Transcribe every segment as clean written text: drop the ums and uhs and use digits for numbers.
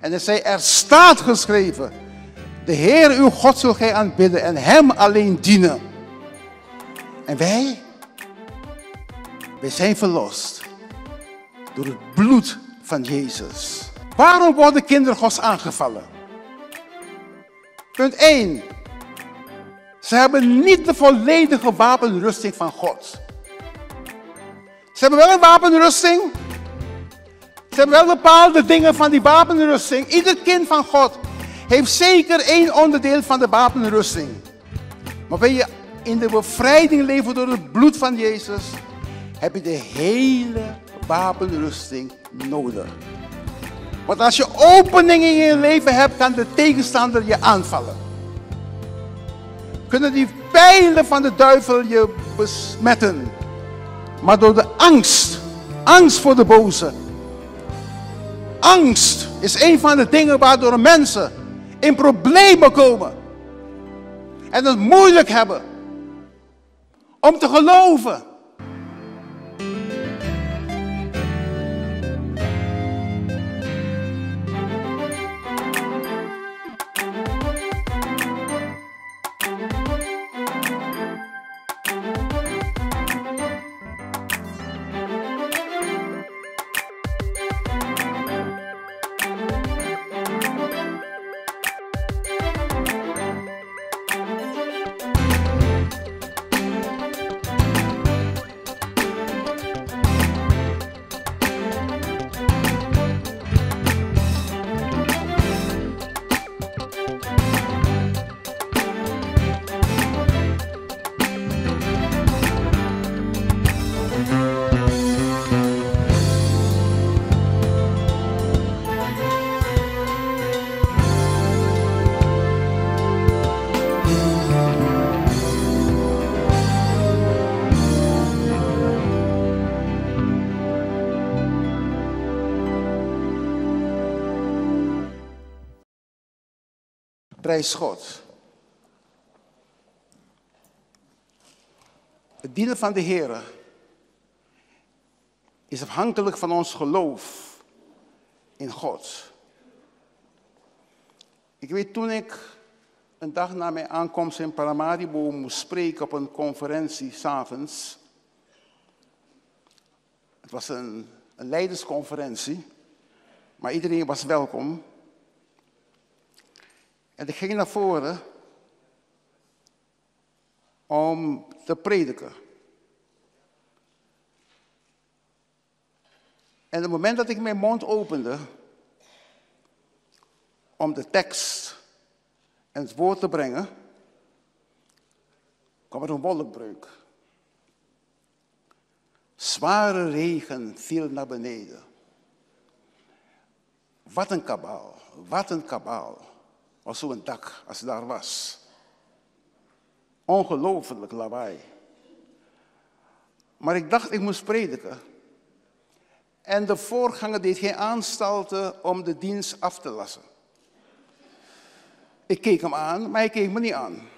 En hij zei, er staat geschreven, de Heer uw God zult gij aanbidden en hem alleen dienen. En wij zijn verlost door het bloed van Jezus. Waarom worden kinderen Gods aangevallen? Punt 1. Ze hebben niet de volledige wapenrusting van God. Ze hebben wel een wapenrusting. Ze hebben wel bepaalde dingen van die wapenrusting. Ieder kind van God heeft zeker één onderdeel van de wapenrusting. Maar ben je in de bevrijding leven door het bloed van Jezus, heb je de hele wapenrusting nodig. Want als je openingen in je leven hebt, kan de tegenstander je aanvallen. Kunnen die pijlen van de duivel je besmetten. Maar door de angst voor de boze. Angst is een van de dingen waardoor mensen in problemen komen. En het moeilijk hebben om te geloven. Prijs God. Het dienen van de Heer is afhankelijk van ons geloof in God. Ik weet toen ik een dag na mijn aankomst in Paramaribo moest spreken op een conferentie 's avonds. Het was een leidersconferentie, maar iedereen was welkom. En ik ging naar voren om te prediken. En op het moment dat ik mijn mond opende om de tekst en het woord te brengen, kwam er een wolkbreuk. Zware regen viel naar beneden. Wat een kabaal, wat een kabaal. Was zo'n dak als het daar was. Ongelooflijk lawaai. Maar ik dacht, ik moest prediken. En de voorganger deed geen aanstalten om de dienst af te lassen. Ik keek hem aan, maar hij keek me niet aan.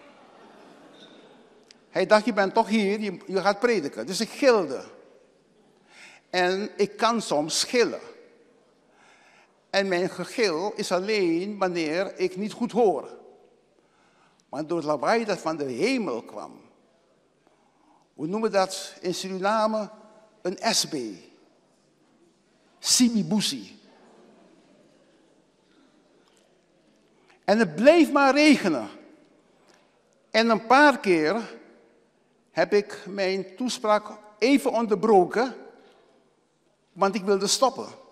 Hij dacht, je bent toch hier, je gaat prediken. Dus ik gilde. En ik kan soms gillen. En mijn gegil is alleen wanneer ik niet goed hoor. Maar door het lawaai dat van de hemel kwam. We noemen dat in Suriname een SB. Sibibusi. En het bleef maar regenen. En een paar keer heb ik mijn toespraak even onderbroken, want ik wilde stoppen.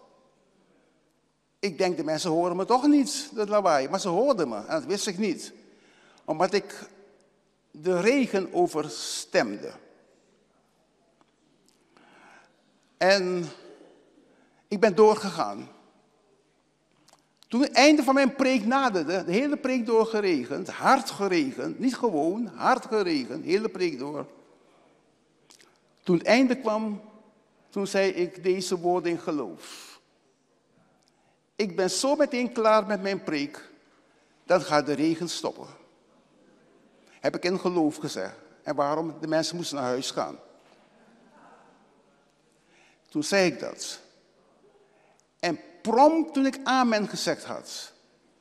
Ik denk, de mensen horen me toch niet, dat lawaai. Maar ze hoorden me, en dat wist ik niet. Omdat ik de regen overstemde. En ik ben doorgegaan. Toen het einde van mijn preek naderde, de hele preek doorgeregend, hard geregend, niet gewoon, hard geregend, de hele preek door. Toen het einde kwam, toen zei ik deze woorden in geloof. Ik ben zo meteen klaar met mijn preek, dan gaat de regen stoppen. Heb ik in geloof gezegd. En waarom? De mensen moesten naar huis gaan. Toen zei ik dat. En prompt toen ik amen gezegd had,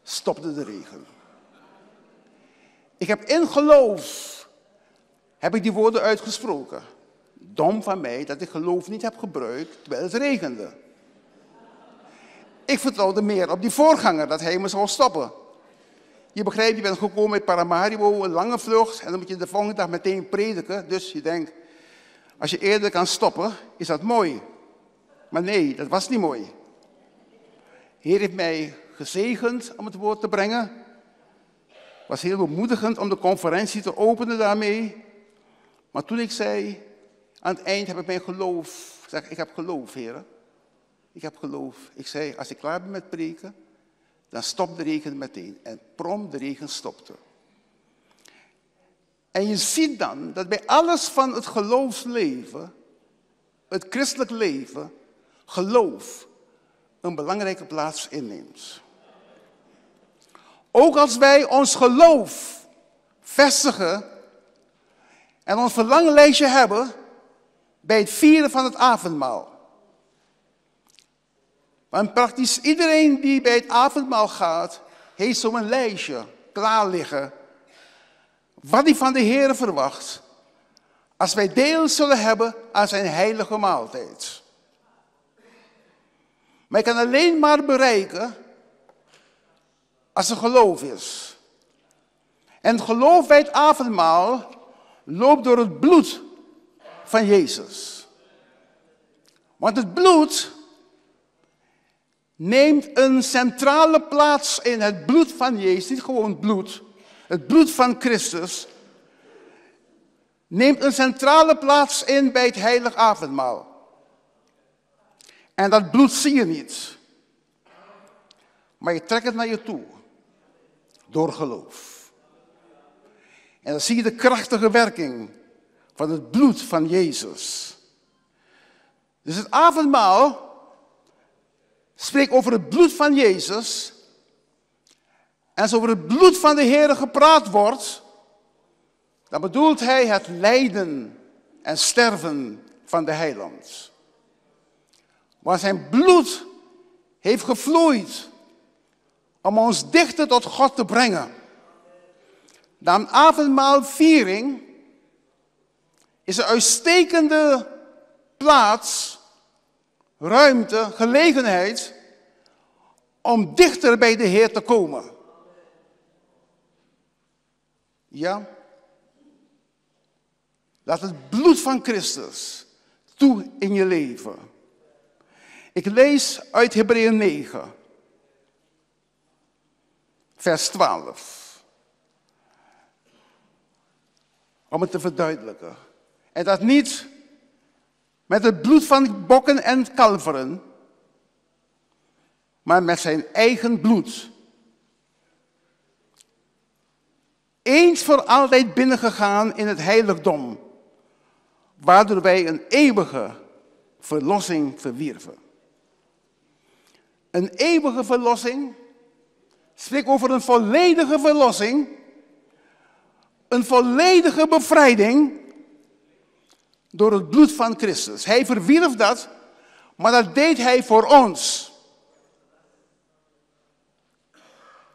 stopte de regen. Ik heb in geloof, heb ik die woorden uitgesproken. Dom van mij dat ik geloof niet heb gebruikt terwijl het regende. Ik vertrouwde meer op die voorganger, dat hij me zou stoppen. Je begrijpt, je bent gekomen met Paramaribo, een lange vlucht, en dan moet je de volgende dag meteen prediken. Dus je denkt, als je eerder kan stoppen, is dat mooi. Maar nee, dat was niet mooi. De Heer heeft mij gezegend om het woord te brengen. Het was heel bemoedigend om de conferentie te openen daarmee. Maar toen ik zei, aan het eind heb ik mijn geloof. Ik zeg, ik heb geloof, Heer. Ik heb geloof. Ik zei, als ik klaar ben met preken, dan stopt de regen meteen. En prompt de regen stopte. En je ziet dan dat bij alles van het geloofsleven, het christelijk leven, geloof een belangrijke plaats inneemt. Ook als wij ons geloof vestigen en ons verlanglijstje hebben bij het vieren van het avondmaal. Want praktisch iedereen die bij het avondmaal gaat, heeft zo'n lijstje klaar liggen. Wat hij van de Heer verwacht, als wij deel zullen hebben aan zijn heilige maaltijd. Maar je kan alleen maar bereiken als er geloof is. En het geloof bij het avondmaal loopt door het bloed van Jezus. Want het bloed neemt een centrale plaats in. Het bloed van Jezus, niet gewoon bloed. Het bloed van Christus neemt een centrale plaats in bij het heilig avondmaal. En dat bloed zie je niet. Maar je trekt het naar je toe. Door geloof. En dan zie je de krachtige werking van het bloed van Jezus. Dus het avondmaal spreekt over het bloed van Jezus. En als over het bloed van de Heer gepraat wordt, dan bedoelt hij het lijden en sterven van de heiland. Want zijn bloed heeft gevloeid om ons dichter tot God te brengen. De avondmaalviering is een uitstekende plaats, ruimte, gelegenheid om dichter bij de Heer te komen. Ja? Laat het bloed van Christus toe in je leven. Ik lees uit Hebreeën 9, vers 12. Om het te verduidelijken. En dat niet met het bloed van bokken en kalveren, maar met zijn eigen bloed. Eens voor altijd binnengegaan in het heiligdom, waardoor wij een eeuwige verlossing verwierven. Een eeuwige verlossing spreekt over een volledige verlossing, een volledige bevrijding door het bloed van Christus. Hij verwierf dat, maar dat deed hij voor ons.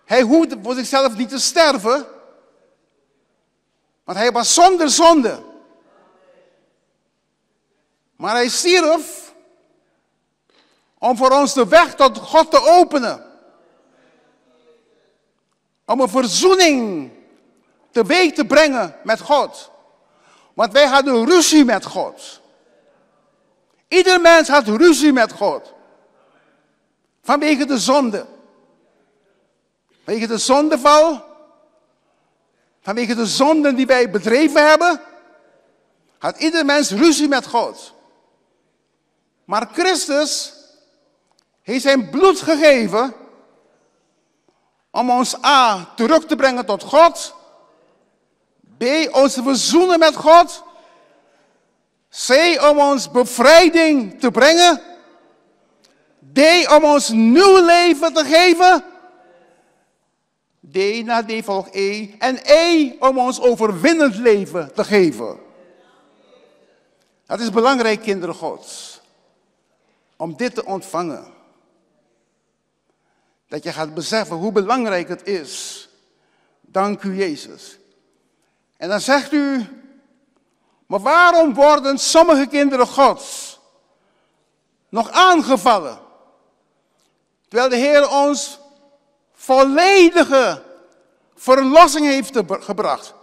Hij hoefde voor zichzelf niet te sterven, want hij was zonder zonde. Maar hij stierf om voor ons de weg tot God te openen. Om een verzoening teweeg te brengen met God. Want wij hadden ruzie met God. Ieder mens had ruzie met God. Vanwege de zonde. Vanwege de zondeval. Vanwege de zonden die wij bedreven hebben. Had ieder mens ruzie met God. Maar Christus heeft zijn bloed gegeven om ons A, terug te brengen tot God. B, ons te verzoenen met God. C, om ons bevrijding te brengen. D, om ons nieuw leven te geven. D, na D volgt E. En E, om ons overwinnend leven te geven. Dat is belangrijk, kinderen Gods. Om dit te ontvangen. Dat je gaat beseffen hoe belangrijk het is. Dank u, Jezus. En dan zegt u, maar waarom worden sommige kinderen Gods nog aangevallen? Terwijl de Heer ons volledige verlossing heeft gebracht.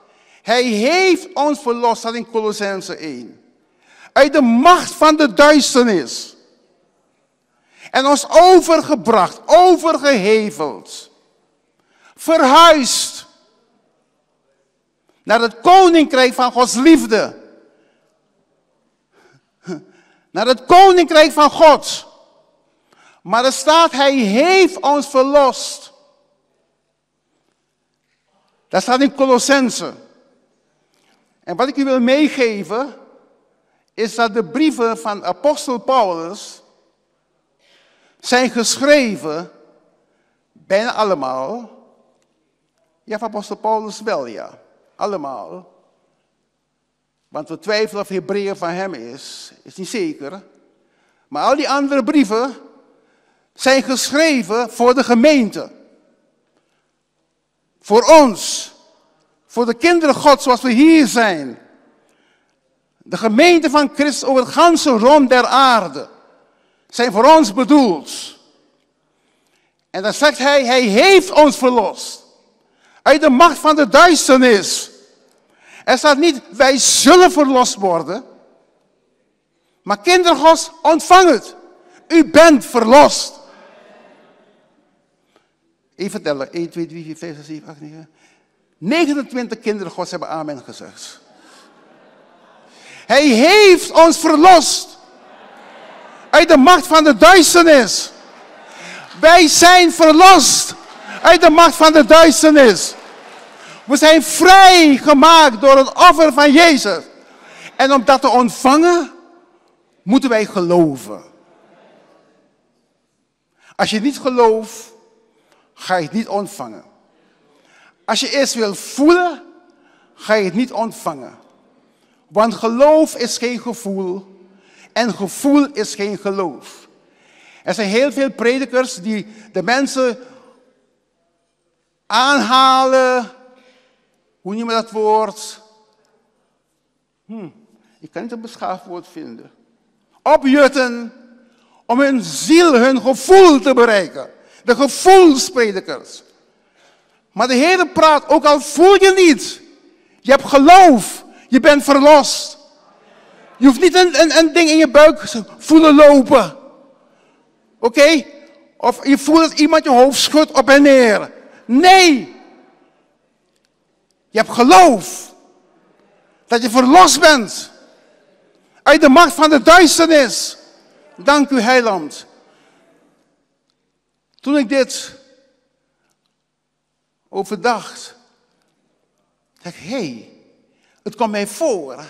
Hij heeft ons verlost, staat in Kolossenzen 1. Uit de macht van de duisternis. En ons overgebracht, overgeheveld. Verhuisd. Naar het koninkrijk van Gods liefde. Naar het koninkrijk van God. Maar er staat, hij heeft ons verlost. Dat staat in Kolossenzen. En wat ik u wil meegeven, is dat de brieven van apostel Paulus zijn geschreven, bijna allemaal. Ja, van apostel Paulus wel, ja. Allemaal. Want we twijfelen of Hebreeën van hem is niet zeker. Maar al die andere brieven zijn geschreven voor de gemeente. Voor ons. Voor de kinderen Gods zoals we hier zijn. De gemeente van Christus over het ganse rond der aarde. Zijn voor ons bedoeld. En dan zegt hij heeft ons verlost. Uit de macht van de duisternis. Er staat niet, wij zullen verlost worden. Maar kinderen Gods, ontvang het. U bent verlost. Even vertellen. 1, 2, 3, 4, 5, 6, 7, 8, 9. 29 kinderen Gods hebben amen gezegd. Hij heeft ons verlost. Uit de macht van de duisternis. Wij zijn verlost. Uit de macht van de duisternis. We zijn vrijgemaakt door het offer van Jezus. En om dat te ontvangen, moeten wij geloven. Als je niet gelooft, ga je het niet ontvangen. Als je eerst wil voelen, ga je het niet ontvangen. Want geloof is geen gevoel. En gevoel is geen geloof. Er zijn heel veel predikers die de mensen aanhalen. Hoe noem je dat woord? Ik kan niet een beschaafd woord vinden. Opjutten om hun ziel, hun gevoel te bereiken. De gevoelspredikers. Maar de Heer praat, ook al voel je niet. Je hebt geloof. Je bent verlost. Je hoeft niet een ding in je buik voelen lopen. Oké? Of je voelt dat iemand je hoofd schudt op en neer. Nee. Je hebt geloof. Dat je verlost bent. Uit de macht van de duisternis. Dank u, Heiland. Toen ik dit overdacht, dacht ik, het komt mij voor,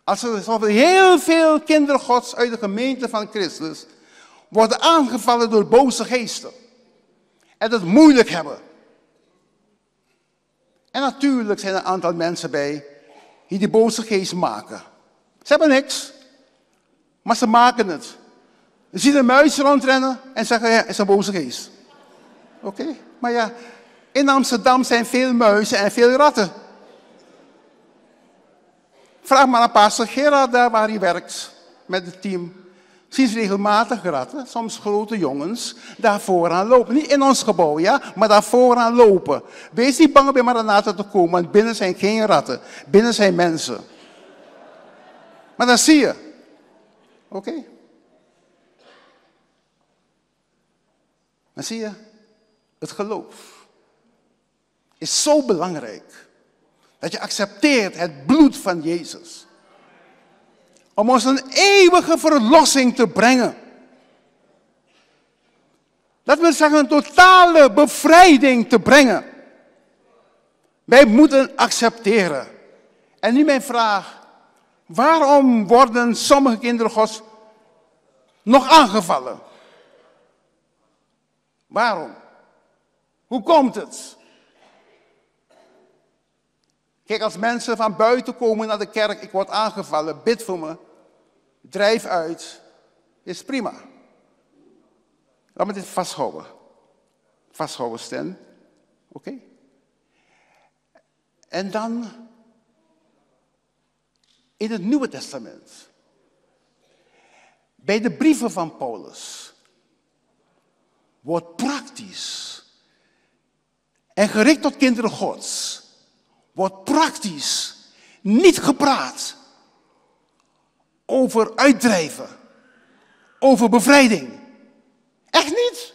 alsof er heel veel kinderen Gods uit de gemeente van Christus worden aangevallen door boze geesten. En het moeilijk hebben. En natuurlijk zijn er een aantal mensen bij die boze geest maken. Ze hebben niks, maar ze maken het. Ze zien een muis rondrennen en zeggen, ja, het is een boze geest. Oké, maar ja, in Amsterdam zijn veel muizen en veel ratten. Vraag maar aan pastor Gerard daar waar hij werkt met het team. Zien ze regelmatig ratten, soms grote jongens, daar vooraan lopen. Niet in ons gebouw, ja, maar daar vooraan lopen. Wees niet bang om bij Maranatha te komen, want binnen zijn geen ratten. Binnen zijn mensen. Maar dan zie je. Oké. Dan zie je, het geloof is zo belangrijk. Dat je accepteert het bloed van Jezus. Om ons een eeuwige verlossing te brengen. Dat wil zeggen een totale bevrijding te brengen. Wij moeten accepteren. En nu mijn vraag. Waarom worden sommige kinderen Gods nog aangevallen? Waarom? Hoe komt het? Kijk, als mensen van buiten komen naar de kerk, ik word aangevallen, bid voor me, drijf uit, is prima. Laat me dit vasthouden. Vasthouden, Stan. Oké? En dan in het Nieuwe Testament. Bij de brieven van Paulus wordt praktisch en gericht tot kinderen Gods. Wordt praktisch niet gepraat over uitdrijven, over bevrijding. Echt niet.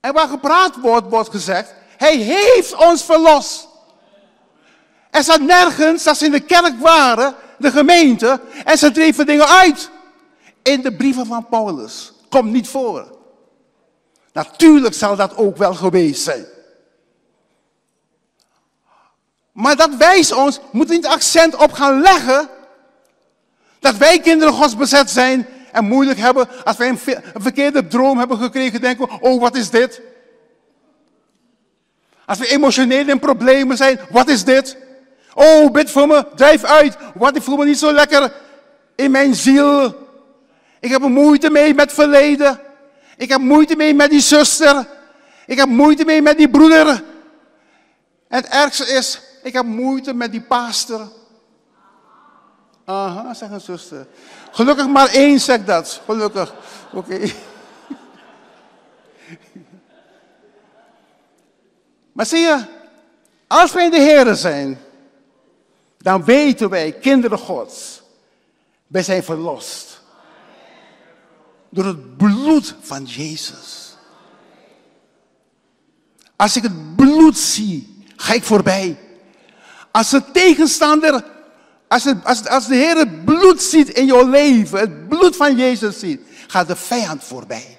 En waar gepraat wordt, wordt gezegd, hij heeft ons verlost. Er staat nergens dat ze in de kerk waren, de gemeente, en ze dreven dingen uit. In de brieven van Paulus. Komt niet voor. Natuurlijk zal dat ook wel geweest zijn. Maar dat wijst ons, moeten we niet accent op gaan leggen, dat wij kinderen Gods bezet zijn en moeilijk hebben. Als wij een verkeerde droom hebben gekregen, denken we, oh, wat is dit? Als we emotioneel in problemen zijn, wat is dit? Oh, bid voor me, drijf uit. Wat, ik voel me niet zo lekker in mijn ziel. Ik heb er moeite mee met het verleden. Ik heb moeite mee met die zuster. Ik heb moeite mee met die broeder. En het ergste is, ik heb moeite met die pastor. Aha, zegt een zuster. Gelukkig maar één zegt dat. Gelukkig. Oké. Maar zie je, als wij in de Heer zijn, dan weten wij, kinderen Gods, wij zijn verlost. Door het bloed van Jezus. Als ik het bloed zie, ga ik voorbij. Als de tegenstander, als de Heer het bloed ziet in jouw leven, het bloed van Jezus ziet, gaat de vijand voorbij.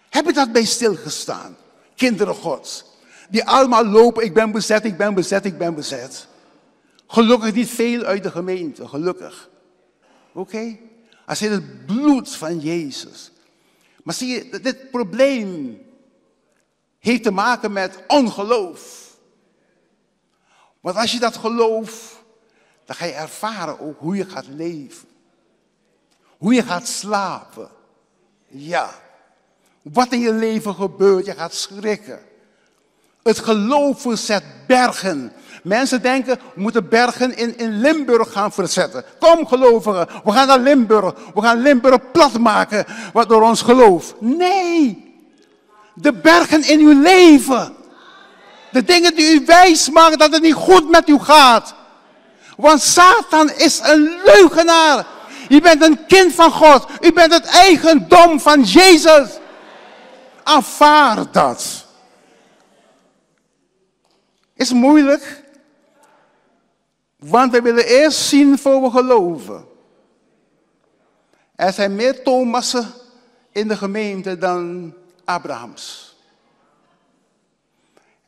Heb je dat bij stilgestaan? Kinderen Gods. Die allemaal lopen, ik ben bezet, ik ben bezet, ik ben bezet. Gelukkig niet veel uit de gemeente, gelukkig. Oké? Als je het bloed van Jezus. Maar zie je, dit probleem heeft te maken met ongeloof. Want als je dat gelooft, dan ga je ervaren ook hoe je gaat leven. Hoe je gaat slapen. Ja. Wat in je leven gebeurt, je gaat schrikken. Het geloof verzet bergen. Mensen denken, we moeten bergen in Limburg gaan verzetten. Kom gelovigen, we gaan naar Limburg. We gaan Limburg plat maken door ons geloof. Nee, de bergen in uw leven. De dingen die u wijs maken dat het niet goed met u gaat. Want Satan is een leugenaar. U bent een kind van God. U bent het eigendom van Jezus. Aanvaard dat. Is moeilijk. Want we willen eerst zien voor we geloven. Er zijn meer Thomassen in de gemeente dan Abrahams.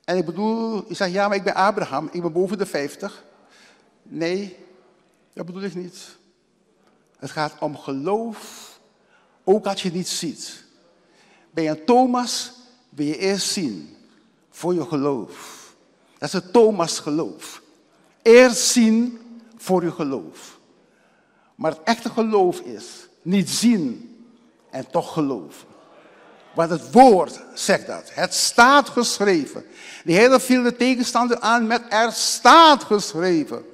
En ik bedoel, je zegt ja, maar ik ben Abraham, ik ben boven de 50. Nee, dat bedoel ik niet. Het gaat om geloof, ook als je niet ziet. Ben je een Thomas, wil je eerst zien voor je geloof. Dat is het Thomas geloof. Eerst zien voor je geloof. Maar het echte geloof is niet zien en toch geloven. Want het woord zegt dat. Het staat geschreven. De Heer viel de tegenstander aan met er staat geschreven.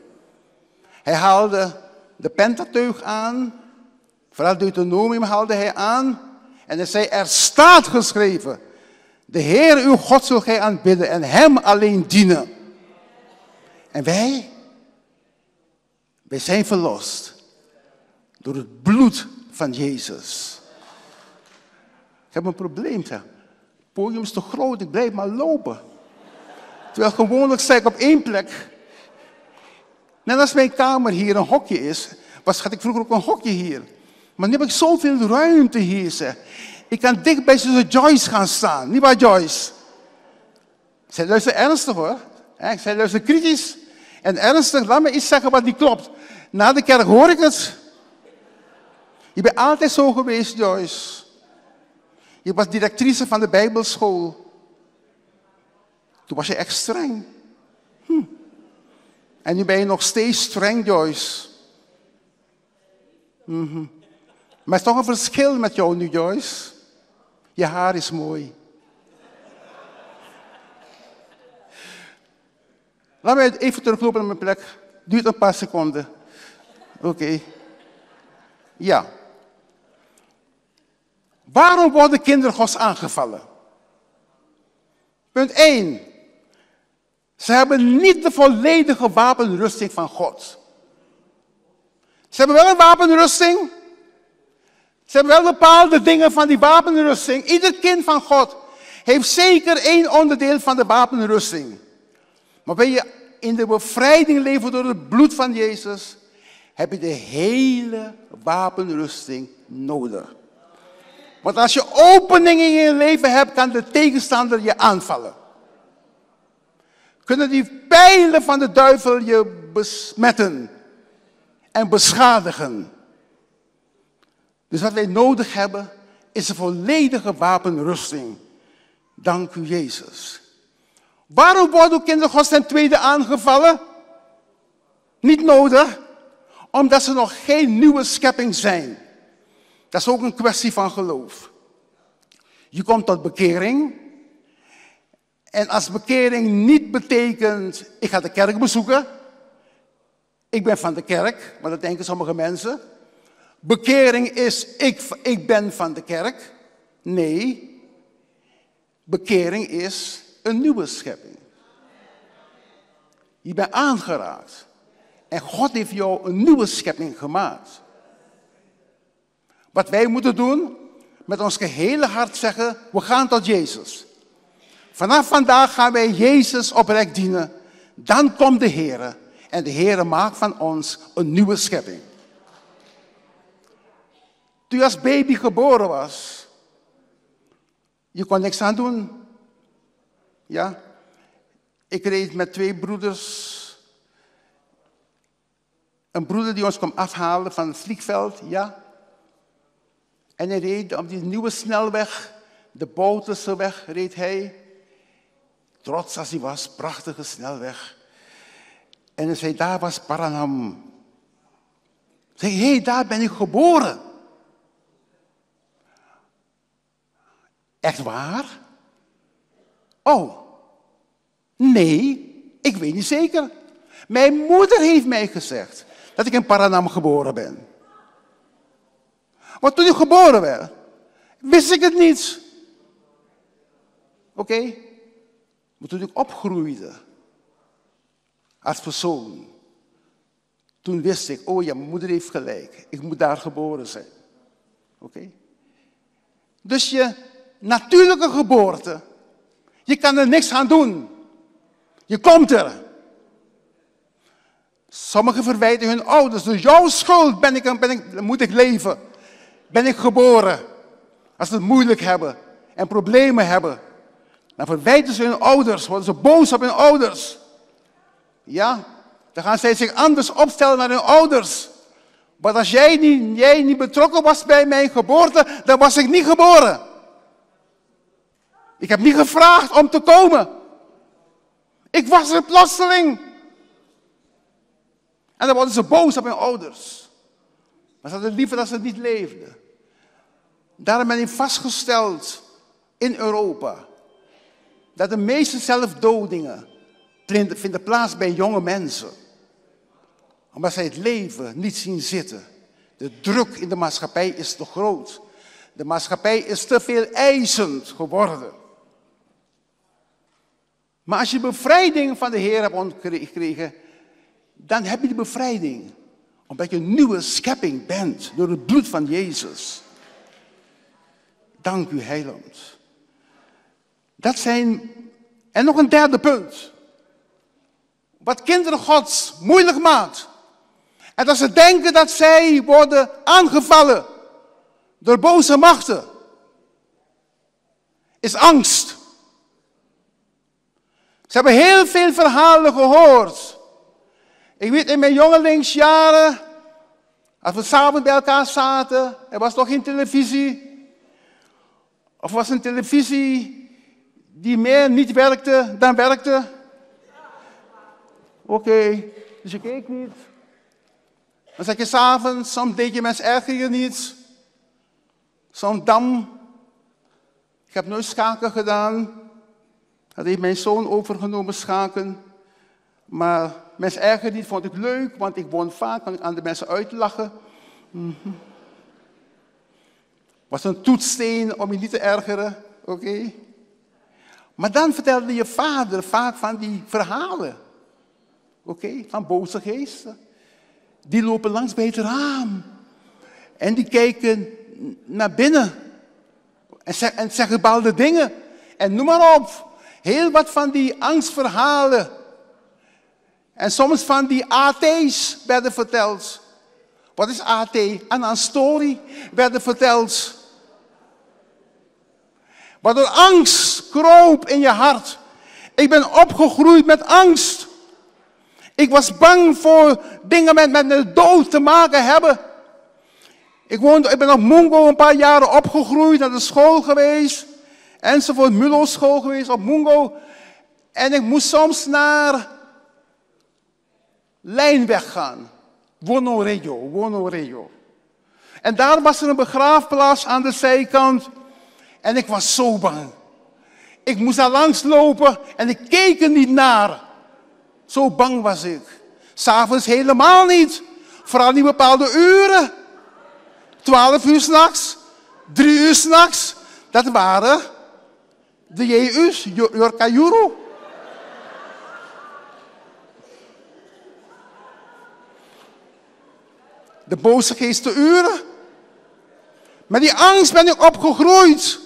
Hij haalde de Pentateuch aan. Vooral Deuteronomium haalde hij aan. En hij zei, er staat geschreven. De Heer uw God zult gij aanbidden en hem alleen dienen. En wij zijn verlost. Door het bloed van Jezus. Ik heb een probleem, zeg. Het podium is te groot, ik blijf maar lopen. Terwijl gewoonlijk sta ik op één plek. Net als mijn kamer hier een hokje is, had ik vroeger ook een hokje hier. Maar nu heb ik zoveel ruimte hier, zeg. Ik kan dicht bij zuster Joyce gaan staan. Niet bij Joyce. Zij luistert ernstig hoor. Zij luistert kritisch en ernstig. Laat me iets zeggen wat niet klopt. Na de kerk hoor ik het. Je bent altijd zo geweest, Joyce. Je was directrice van de Bijbelschool. Toen was je echt streng. En nu ben je nog steeds streng, Joyce. Maar het is toch een verschil met jou nu, Joyce. Je haar is mooi. Laat mij even teruglopen naar mijn plek. Duurt een paar seconden. Oké. Ja. Waarom worden kinderen Gods aangevallen? Punt 1. Ze hebben niet de volledige wapenrusting van God. Ze hebben wel een wapenrusting. Ze hebben wel bepaalde dingen van die wapenrusting. Ieder kind van God heeft zeker één onderdeel van de wapenrusting. Maar ben je in de bevrijding leven door het bloed van Jezus, heb je de hele wapenrusting nodig. Want als je openingen in je leven hebt, kan de tegenstander je aanvallen. Kunnen die pijlen van de duivel je besmetten en beschadigen. Dus wat wij nodig hebben, is een volledige wapenrusting. Dank u, Jezus. Waarom worden kinderen Gods ten tweede aangevallen? Niet nodig, omdat ze nog geen nieuwe schepping zijn. Dat is ook een kwestie van geloof. Je komt tot bekering. En als bekering niet betekent, ik ga de kerk bezoeken. Ik ben van de kerk, maar dat denken sommige mensen. Bekering is, ik ben van de kerk. Nee, bekering is een nieuwe schepping. Je bent aangeraakt. En God heeft jou een nieuwe schepping gemaakt. Wat wij moeten doen, met ons gehele hart zeggen, we gaan tot Jezus. Vanaf vandaag gaan wij Jezus oprecht dienen. Dan komt de Heer. En de Heer maakt van ons een nieuwe schepping. Toen je als baby geboren was, je kon niks aan doen. Ja? Ik reed met 2 broeders. Een broeder die ons kwam afhalen van het vliegveld, ja. En hij reed op die nieuwe snelweg, de Bouterse weg, reed hij. Trots als hij was, prachtige snelweg. En hij zei, daar was Paranam. Ik zei, hé, daar ben ik geboren. Echt waar? Oh, nee, ik weet niet zeker. Mijn moeder heeft mij gezegd dat ik in Paranam geboren ben. Maar toen ik geboren werd, wist ik het niet. Oké? Maar toen ik opgroeide, als persoon, toen wist ik, oh ja, mijn moeder heeft gelijk. Ik moet daar geboren zijn. Oké? Dus je natuurlijke geboorte, je kan er niks aan doen. Je komt er. Sommigen verwijten hun ouders. Door jouw schuld moet ik leven. Ben ik geboren. Als ze het moeilijk hebben en problemen hebben, dan verwijten ze hun ouders. Worden ze boos op hun ouders. Ja, dan gaan zij zich anders opstellen naar hun ouders. Maar als jij niet betrokken was bij mijn geboorte, dan was ik niet geboren. Ik heb niet gevraagd om te komen. Ik was er plotseling. En dan worden ze boos op hun ouders. Maar ze hadden liever dat ze niet leefden. Daarom ben ik vastgesteld in Europa dat de meeste zelfdodingen vinden plaats bij jonge mensen. Omdat zij het leven niet zien zitten. De druk in de maatschappij is te groot. De maatschappij is te veel eisend geworden. Maar als je bevrijding van de Heer hebt gekregen, dan heb je de bevrijding. Omdat je een nieuwe schepping bent door het bloed van Jezus. Dank u, Heiland. Dat zijn... En nog een derde punt. Wat kinderen Gods moeilijk maakt. En dat ze denken dat zij worden aangevallen door boze machten. Is angst. Ze hebben heel veel verhalen gehoord. Ik weet in mijn jongelingsjaren, als we samen bij elkaar zaten, er was nog geen televisie. Of was een televisie die meer niet werkte dan werkte. Oké, dus je keek niet. Dan zat je s'avonds, soms deed je mensen erger je niet. Soms dam. Ik heb nooit schaken gedaan. Dat heeft mijn zoon overgenomen, schaken. Maar mensen erger niet, vond ik leuk, want ik won vaak, kon ik aan de mensen uitlachen. Was een toetssteen om je niet te ergeren, oké? Maar dan vertelde je vader vaak van die verhalen, oké, van boze geesten. Die lopen langs bij het raam en die kijken naar binnen en zeggen bepaalde dingen. En noem maar op, heel wat van die angstverhalen. En soms van die AT's werden verteld. Wat is AT? Een story werden verteld. Waardoor angst kroop in je hart. Ik ben opgegroeid met angst. Ik was bang voor dingen met de dood te maken hebben. Ik ben op Mungo een paar jaren opgegroeid, naar de school geweest. Enzovoort, Mulo school geweest op Mungo. En ik moest soms naar Lijnweg gaan. Wonoregio. En daar was er een begraafplaats aan de zijkant. En ik was zo bang. Ik moest daar langs lopen en ik keek er niet naar. Zo bang was ik. 's Avonds helemaal niet. Vooral niet bepaalde uren. 12 uur 's nachts. 3 uur 's nachts. Dat waren de JU's, Yorka Juro. De boze geestenuren. Met die angst ben ik opgegroeid.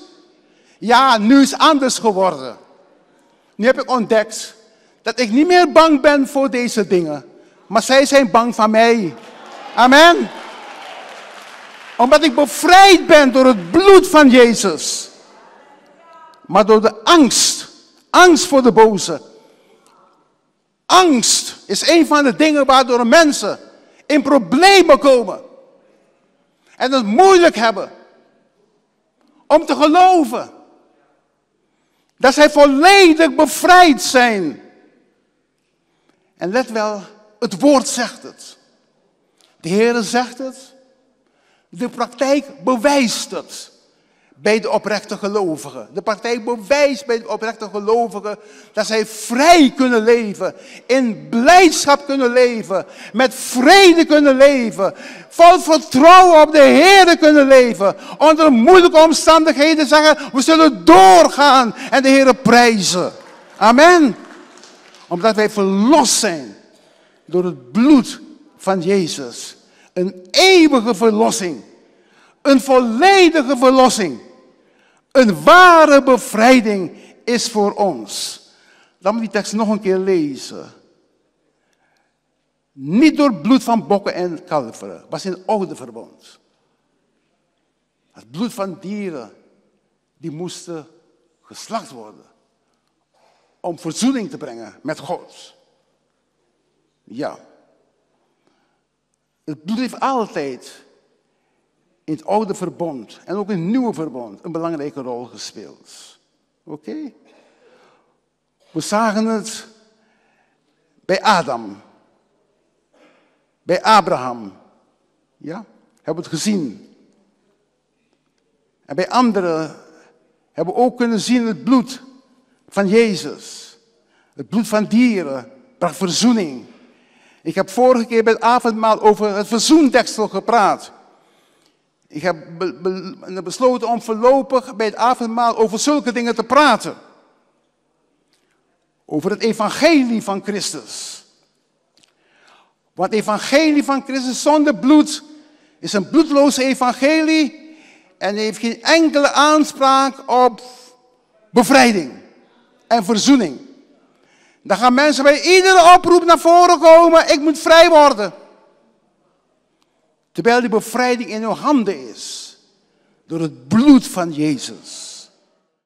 Ja, nu is het anders geworden. Nu heb ik ontdekt dat ik niet meer bang ben voor deze dingen. Maar zij zijn bang van mij. Amen. Omdat ik bevrijd ben door het bloed van Jezus. Maar door de angst. Angst voor de boze. Angst is een van de dingen waardoor mensen in problemen komen. En het moeilijk hebben om te geloven dat zij volledig bevrijd zijn. En let wel, het woord zegt het. De Heer zegt het. De praktijk bewijst het bij de oprechte gelovigen. De praktijk bewijst bij de oprechte gelovigen dat zij vrij kunnen leven, in blijdschap kunnen leven, met vrede kunnen leven, vol vertrouwen op de Heer kunnen leven, onder moeilijke omstandigheden zeggen, we zullen doorgaan en de Heer prijzen. Amen. Omdat wij verlost zijn door het bloed van Jezus. Een eeuwige verlossing. Een volledige verlossing. Een ware bevrijding is voor ons. Laten we die tekst nog een keer lezen. Niet door het bloed van bokken en kalveren. Was in het oude verbond. Het bloed van dieren. Die moesten geslacht worden. Om verzoening te brengen met God. Ja. Het bloed heeft altijd in het oude verbond en ook in het nieuwe verbond een belangrijke rol gespeeld. Oké? We zagen het bij Adam. Bij Abraham. Ja? Hebben we het gezien. En bij anderen hebben we ook kunnen zien het bloed van Jezus. Het bloed van dieren bracht verzoening. Ik heb vorige keer bij het avondmaal over het verzoendeksel gepraat. Ik heb besloten om voorlopig bij het avondmaal over zulke dingen te praten. Over het evangelie van Christus. Want het evangelie van Christus zonder bloed is een bloedloze evangelie en heeft geen enkele aanspraak op bevrijding en verzoening. Dan gaan mensen bij iedere oproep naar voren komen, ik moet vrij worden. Terwijl die bevrijding in uw handen is. Door het bloed van Jezus.